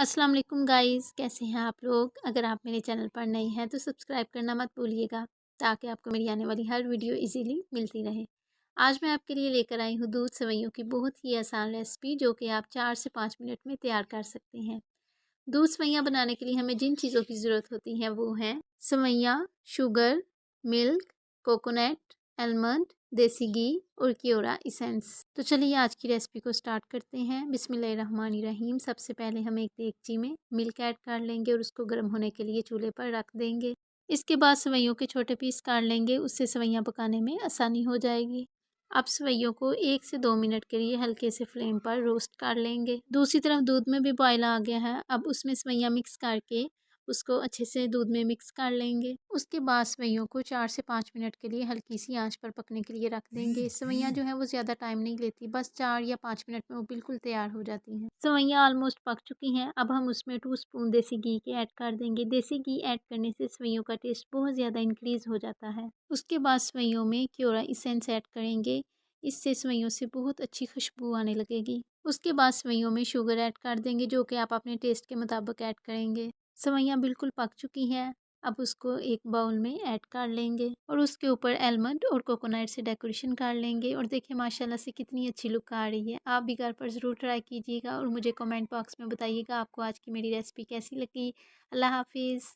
अस्सलाम वालेकुम गाइस, कैसे हैं आप लोग। अगर आप मेरे चैनल पर नए हैं तो सब्सक्राइब करना मत भूलिएगा ताकि आपको मेरी आने वाली हर वीडियो इजीली मिलती रहे। आज मैं आपके लिए लेकर आई हूँ दूध सेवइयों की बहुत ही आसान रेसिपी, जो कि आप 4 से 5 मिनट में तैयार कर सकते हैं। दूध सेवइयाँ बनाने के लिए हमें जिन चीज़ों की ज़रूरत होती है वो हैं सेवइयाँ, शुगर, मिल्क, कोकोनट, आलमंड, देसी घी और कियोरा इसेंस। तो चलिए आज की रेसिपी को स्टार्ट करते हैं। बिस्मिल्लाहिर्रहमानिर्रहीम। सबसे पहले हम एक देगची में मिल्क ऐड कर लेंगे और उसको गर्म होने के लिए चूल्हे पर रख देंगे। इसके बाद सेवइयों के छोटे पीस काट लेंगे, उससे सेवइयाँ पकाने में आसानी हो जाएगी। अब सेवइयों को 1 से 2 मिनट के लिए हल्के से फ्लेम पर रोस्ट कर लेंगे। दूसरी तरफ दूध में भी बॉयल आ गया है। अब उसमें सेवइयाँ मिक्स करके उसको अच्छे से दूध में मिक्स कर लेंगे। उसके बाद सेवइयों को 4 से 5 मिनट के लिए हल्की सी आंच पर पकने के लिए रख देंगे। सेवइयाँ जो है वो ज़्यादा टाइम नहीं लेती, बस 4 या 5 मिनट में वो बिल्कुल तैयार हो जाती हैं। सेवइयाँ ऑलमोस्ट पक चुकी हैं। अब हम उसमें 2 स्पून देसी घी के ऐड कर देंगे। देसी घी ऐड करने से सेवइयों का टेस्ट बहुत ज़्यादा इंक्रीज़ हो जाता है। उसके बाद सेवइयों में कियोरा एसेंस ऐड करेंगे। इससे सेवइयों से बहुत अच्छी खुशबू आने लगेगी। उसके बाद सेवइयों में शुगर ऐड कर देंगे, जो कि आप अपने टेस्ट के मुताबिक ऐड करेंगे। सेवइयाँ बिल्कुल पक चुकी हैं। अब उसको एक बाउल में ऐड कर लेंगे और उसके ऊपर आलमंड और कोकोनट से डेकोरेशन कर लेंगे। और देखिए माशाल्लाह से कितनी अच्छी लुक आ रही है। आप भी घर पर ज़रूर ट्राई कीजिएगा और मुझे कमेंट बॉक्स में बताइएगा आपको आज की मेरी रेसिपी कैसी लगी। अल्लाह हाफिज़।